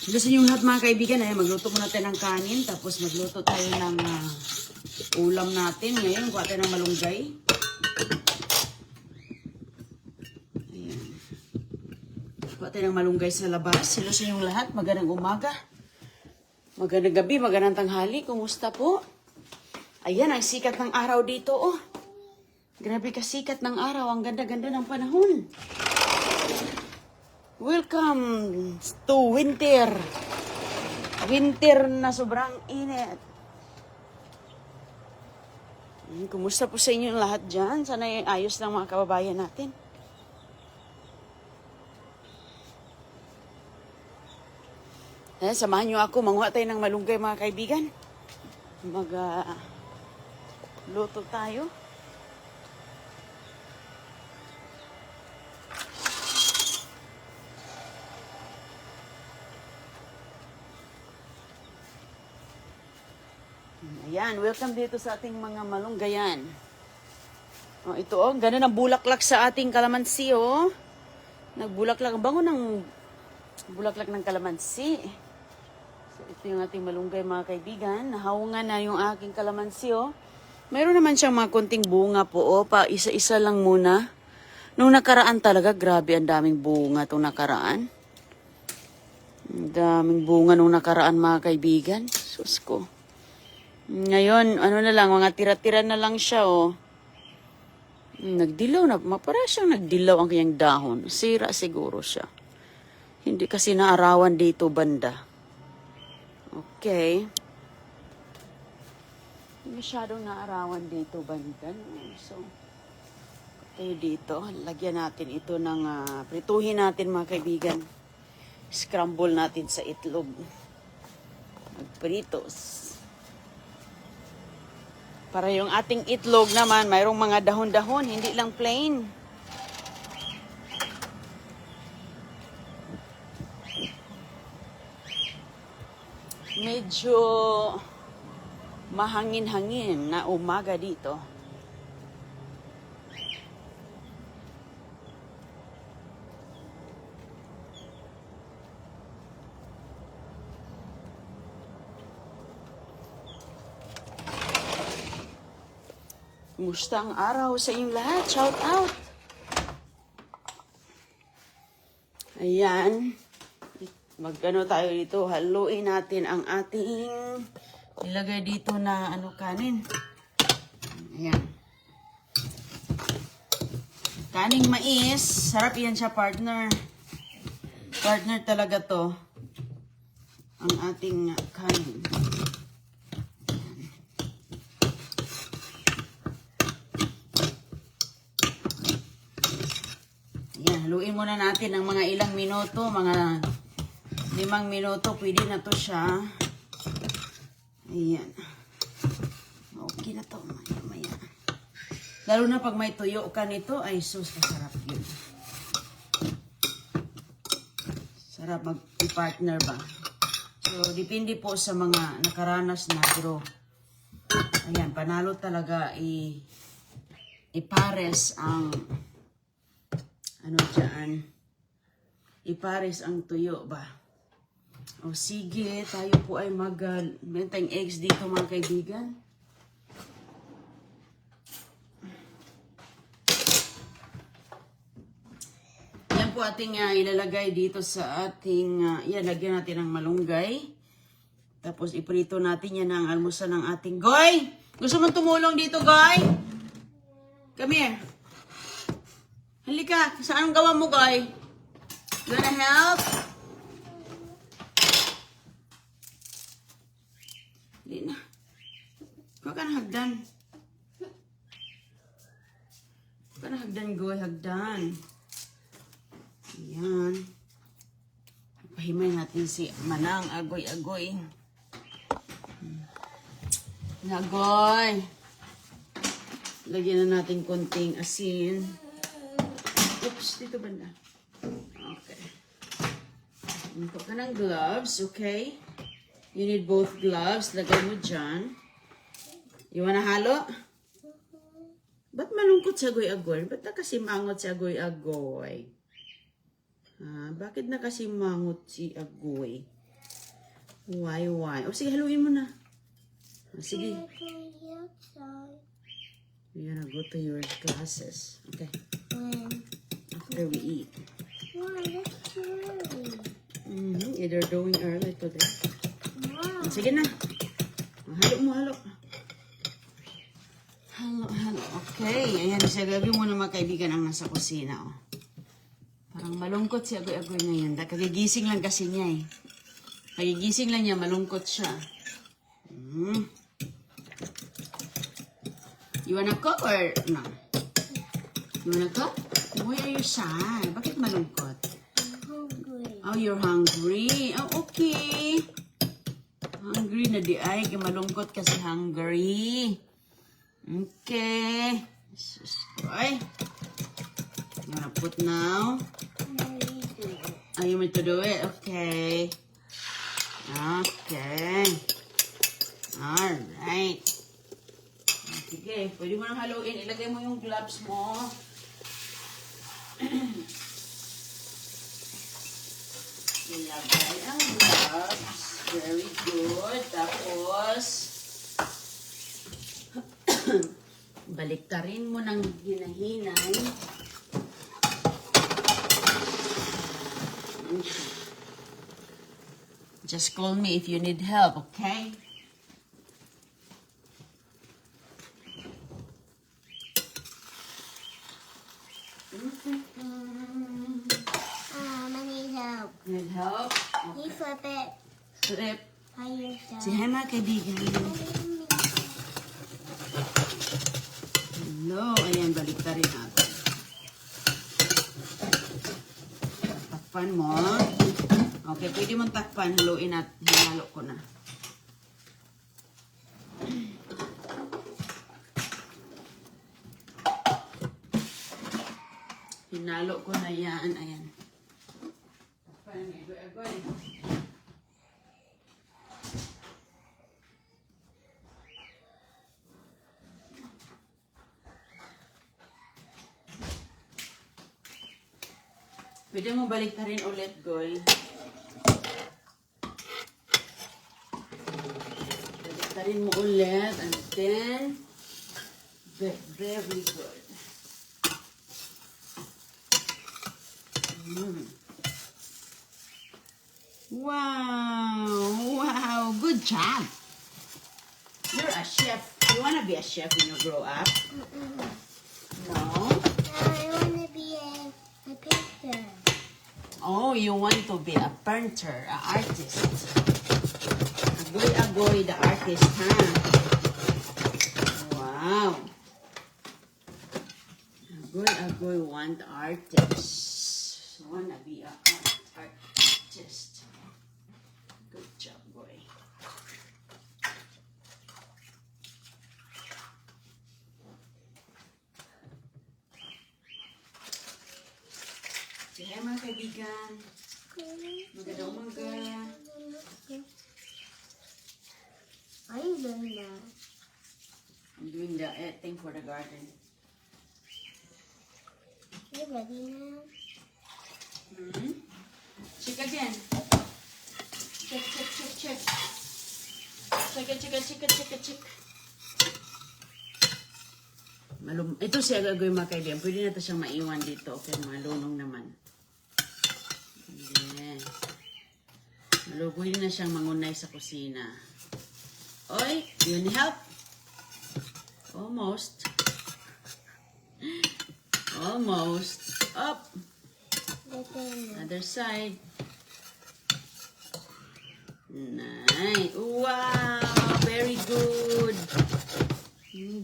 Gusto niyo lahat mga kaibigan, magluto muna tayo ng kanin, tapos magluto tayo ng ulam natin. Ngayon, kuha tayo ng malunggay. Ayan. Kuha tayo ng malunggay sa labas. Gusto niyo lahat, magandang umaga, magandang gabi, magandang tanghali. Kumusta po? Ayan, ang sikat ng araw dito, oh. Grabe ka sikat ng araw, ang ganda-ganda ng panahon. Welcome to winter. Winter na sobrang init. Kumusta po sa inyo lahat dyan? Sana ayos lang mga kababayan natin. Samahan nyo ako, manguha tayo ng malunggay mga kaibigan. Luto tayo. Ayan, welcome dito sa ating mga malunggayan. Oh, ito oh, ganda ng bulaklak sa ating kalamansi oh. Nagbulaklak, bango ng bulaklak ng kalamansi. So ito yung ating malunggay mga kaibigan. Nahawungan na yung aking kalamansi oh. Mayroon naman siyang mga konting bunga po oh, pa isa-isa lang muna. Nung nakaraan talaga, grabe ang daming bunga itong nakaraan. Ang daming bunga nung nakaraan mga kaibigan. Sus ko. Ngayon, ano na lang, mga tira-tira na lang siya, oh. Nagdilaw na, para siyang nagdilaw ang kanyang dahon. Sira siguro siya. Hindi kasi naarawan dito banda. Okay. Masyadong naarawan dito banda. So, tayo dito, lagyan natin ito ng, prituhin natin mga kaibigan. Scramble natin sa itlog. Magpritos. Para yung ating itlog naman, mayroong mga dahon-dahon, hindi lang plain. Medyo mahangin-hangin na umaga dito. Kumusta ang araw sa inyong lahat? Shout out! Ayan. Magano tayo dito. Haluin natin ang ating ilagay dito na kanin. Ayan. Kaning mais. Sarap yan siya, partner. Partner talaga to. Ang ating kanin. Haluin muna natin ng mga ilang minuto, mga 5 minuto, pwede na to siya. Ayan. Okay na to, maya. Lalo na pag may tuyo ka nito, ay sus, masarap yun. Sarap mag-partner ba? So, depende po sa mga nakaranas na, pero ayan, panalo talaga ipares ang ipares ang tuyo ba? O sige, tayo po ay bentang eggs dito mga kaibigan. Yan po ating ilalagay dito sa ating, lagyan natin ng malunggay. Tapos iprito natin yan ang almusal ng ating Goy! Gusto mong tumulong dito, Goy? Come here. Halika, saan ang gawa mo, Goy? You wanna help? Hindi na. Huwag ka na hagdan. Huwag ka na hagdan, Goy. Hagdan. Ayan. Pahimay natin si Manang. Agoy-agoy. Nagoy. Lagyan na natin konting asin. Oops, dito banda. Okay. Ito ka ng gloves, okay? You need both gloves. Lagay mo dyan. You wanna halo? Ba't malungkot si Agoy-agoy? Ba't na kasi mangot si Agoy-agoy? Bakit na kasi mangot si Agoy? Why? O sige, haluin mo na. O, sige. You're gonna go to your classes. Okay. When? After we eat. Why? That's early. They're doing early today. Wow. O, sige na. O, halo mo, halo. Halo. Okay. Ayan, siya gagawin mo na mga kaibigan ang nasa kusina. Oh. Parang malungkot si Agoy-Agoy ngayon. Kagigising lang kasi niya eh. Kagigising lang niya, malungkot siya. You wanna cook or no? You wanna cook? Why are you sad? Bakit malungkot? I'm hungry. Oh, you're hungry. Oh, okay. Hungry na di ay. Malungkot kasi hungry. Okay. Sus, boy. You wanna put now? Oh, you want to do it? Okay. Okay. Alright. Sige, pwede mo nang haluin. Ilagay mo yung gloves mo. Ilagay ang gloves. Very good. Tapos, baliktarin mo ng hinahinay. Just call me if you need help, okay? I need help. Need help? You flip it Flip. by yourself. Si hi mga kaibigan. Hello. Ayan, baliktarin natin. Takpan mo. Okay, pwede mong takpan. Haluin at hinalo ko na. Hinalo ko na yan. Ayan. Takpan. Agoy. Pwede mo baliktarin ulit, Goy. Baliktarin mo ulit. And then, very good. Wow. Good job. You're a chef. You want to be a chef when you grow up? No? I want to be a painter. Oh, you want to be a painter, an artist. Agoy, the artist, huh? Wow. Agoy, want artist. Wanna be an artist. Good job, boy. Sige mga kaibigan. Magandang umaga. Are you doing that? I'm doing the thing for the garden. You ready now? Check again. Check. Check. Ito siya gagawin mga kaibigan. Pwede na ito siyang maiwan dito. Okay, malunong naman. Ayan. Pwede na siyang mangunay sa kusina. Oy, you need help? Almost. Up. Other side. Nice. Wow, very good.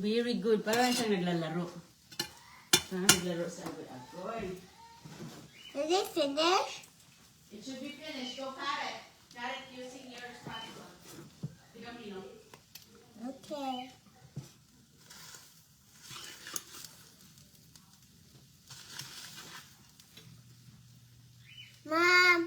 Very good. Parang siyang naglalaro. Sa agoy. Is it finished? It should be finished. Go cut it. Cut it using your spatula. Bigamino. Okay. Mom.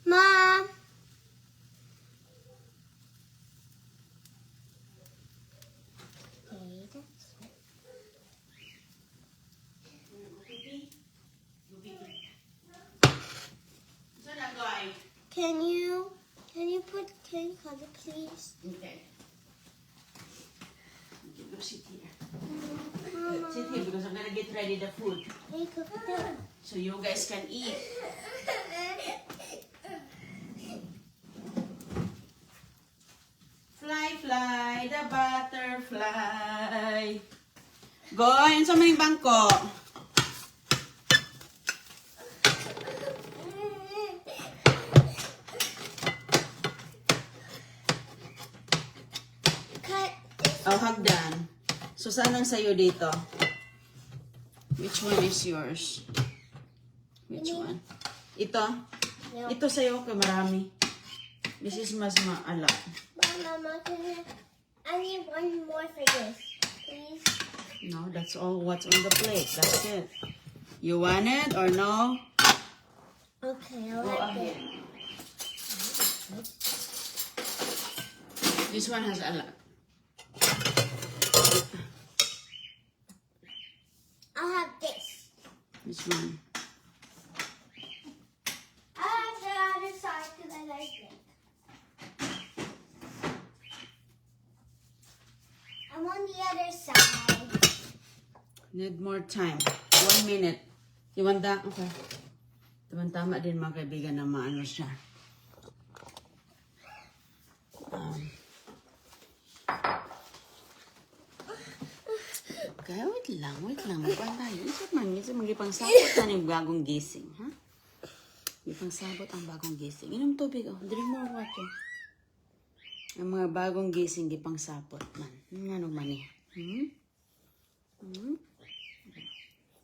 Mom. Okay, that's it. please. Okay. Okay, go sit here. Sit here because I'm gonna get ready the food. Make a food. So you guys can eat. Fly, fly, the butterfly. Go, yun sa may bangko. Cut. Oh, hagdan. So, saan ang sayo dito? Which one is yours? Which one? Ito? No. Ito sa'yo, okay, marami. This is mas maala. Mama, I need one more for this, please. No, that's all what's on the plate. That's it. You want it or no? Okay, I Go like ahead. it. This one has a lot. I'll have this. Which one? I'll have the other side because I like it. I'm on the other side. Need more time. 1 minute. You want that? Okay. Tama din mga kaibigan na maano siya. Okay, wait lang. Magpang tayo. Isip magipang sabot na yung bagong gising, ha? Magipang sabot ang bagong gising. Inom tubig, oh. Drink more water. Ang mga bagong gising, gipang sapot man. Ano man eh.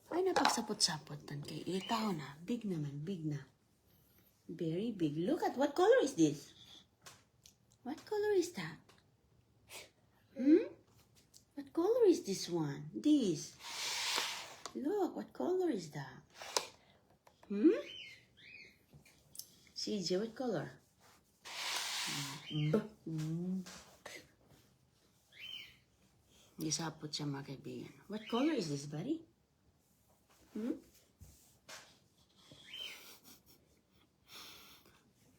Ay, napagsapot-sapot tan kay itaw na. Big naman, big na. Very big. Look at what color is this? What color is that? What color is this one? This. Look, what color is that? CJ, what color? Gisapot siya mga kaibigan. What color is this, buddy?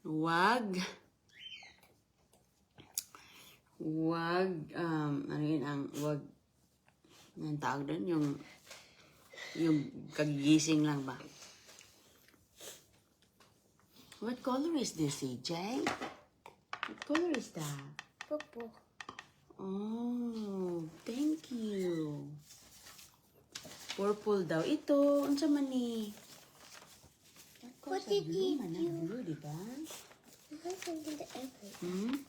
Wag, ano yun ang, wag, anong tawag doon? Yung kagigising lang ba? What color is this, CJ? What color is that? Purple. Oh, thank you. Purple daw. Ito, unsa man ni? What did you do? Blue, di ba? I'm something to airplane.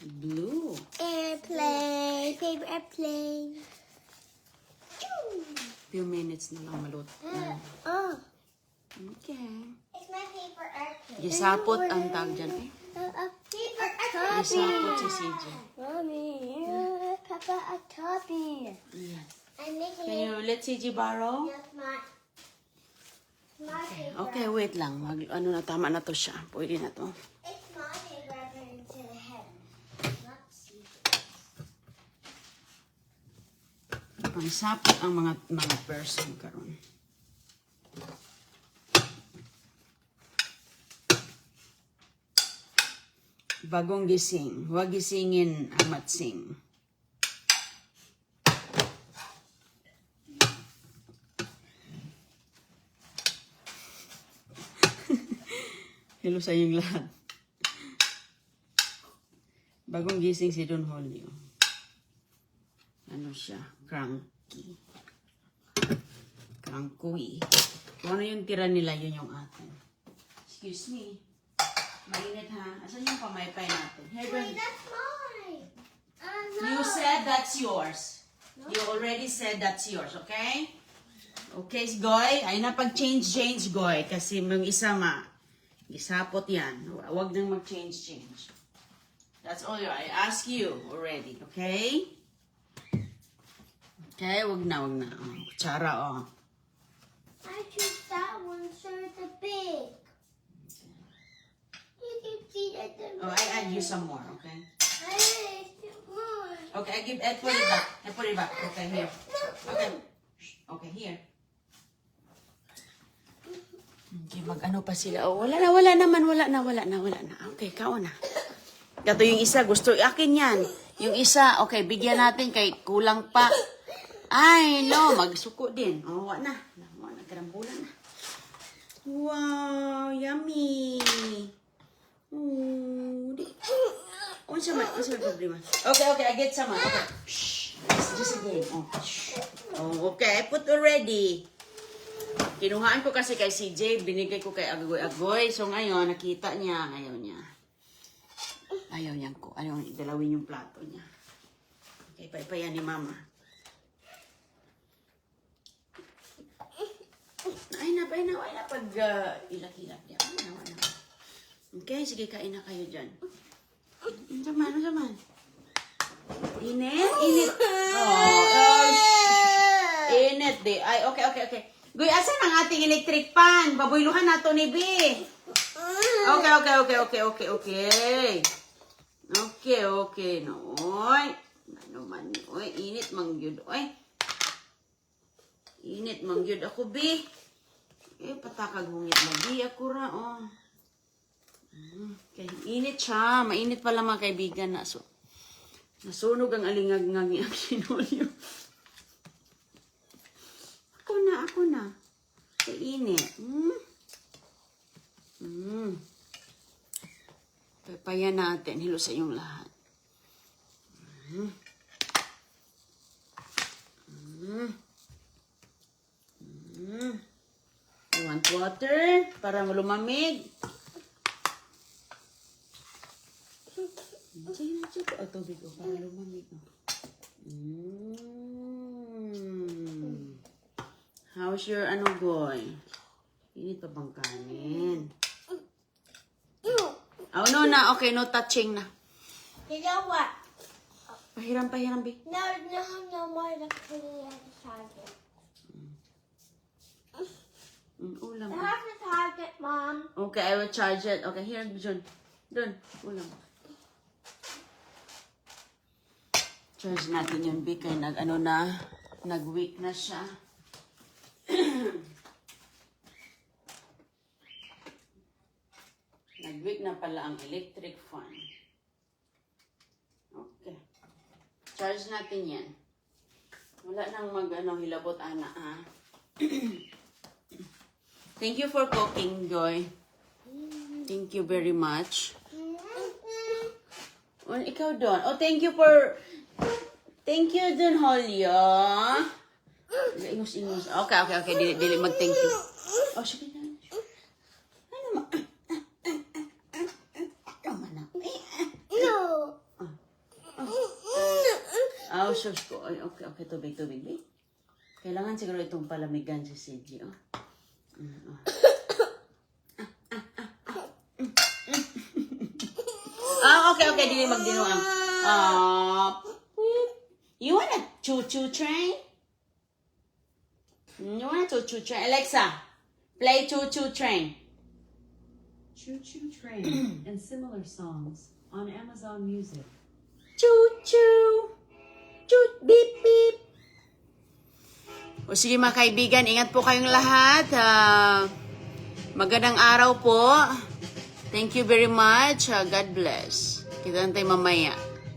Blue. Airplane. Paper airplane. Few minutes na lang maluto. Oh. Okay. It's my paper airplane. Gisapot ang tawag dyan eh. Paper Gisapot si CJ. Mommy, Papa, a copy. Yes. I'm making Can you let CJ borrow? That's my paper. Okay, wait lang. Ano na, tama na to siya. Pwede na to. It's my paper airplane to the head. Not secret. Pangsapot ang mga person karon. Bagong gising. Huwag gisingin ang matsing. Hello sa inyong lahat. Bagong gising si Don Julio. Ano siya? Cranky. Cranky. Kung ano yung tira nila, yun yung atin. Excuse me. Mainit ha? Asan yung pamaypay natin? Here, Wait, Don. that's mine. No. You said that's yours. You already said that's yours, okay? Okay, Goy. Ay na pag-change, Goy. Kasi yung isa gisapot yan. Huwag nang mag-change. That's all I ask you already, okay? Okay, wag na. Oh, kutsara, oh. I choose that one, so it's a big. You can see that the Oh, I add you some more, okay? Hey, it's more. Okay, I put it back. I put it back. Okay, here. Okay. Okay, here. Okay, mag-ano pa sila. Oh, wala na. Okay, kao na. Kato yung isa, gusto, akin yan. Yung isa, okay, bigyan natin kay kulang pa. Ay, no, magsuko din. Oh, wala na. Wala na, karambulan na. Wow, yummy. Oh, di. Ano siya man? Ano siya problema? Okay, I get some. Okay. Shh. Just again. Oh, shh. Oh, okay, I put already. Kinuhaan ko kasi kay CJ, binigay ko kay Agoy-Agoy. So ngayon, nakita niya, ayaw niya. Ayaw dalawin yung plato niya. Okay, paipayan ni Mama. Ay na. Pag ilak-ilak niya. Ay na. Okay, sige, kain na kayo dyan. Ano saman? Init? Oh, init di. Ay, okay. Guy, asan ang ating electric pan? Babuyluhan nato ni B. Okay. Noy. Ano man, oy, init mangyud. Oy. Init mangyud ako, B. Patakag hungit na, B. Ako ra, oh. Okay, init siya. Mainit pala mga kaibigan na. So, nasunog ang alingag-ngag ang sinulyo. Ako na. Kainit. Papayan natin. Hilo sa inyong lahat. I want water para lumamig. Tubig ko para lumamig. How's your Goy? Init pa bang kanin? Oh, no na. Okay, no touching na. You know what? Pahiram, B. No more than putting it in the charger. Ulam. I have to charge it, Mom. Okay, I will charge it. Okay, here, John. Doon, ulam. Charge natin yun, B. Kaya nag-weak na siya. Nag-weak na pala ang electric fan. Okay. Charge natin yan. Wala nang hilabot, ana, ha? Thank you for cooking, Joy. Thank you very much. Oh, ikaw doon. Oh, thank you dun, Holyo. Ingos. Okay. Dili mag-thank you. Oh, sige na. Ano ma? No. Oh, sus ko. Okay. Tubig, babe. Kailangan siguro itong palamigan si CJ, oh. Okay. Dili magdinuang. You want a choo-choo train? You want a choo-choo train? Alexa, play choo-choo train. Choo Choo Train and similar songs on Amazon Music. Choo-choo. Choo, beep, beep. O sige mga kaibigan, ingat po kayong lahat. Magandang araw po. Thank you very much. God bless. Kita natin mamaya.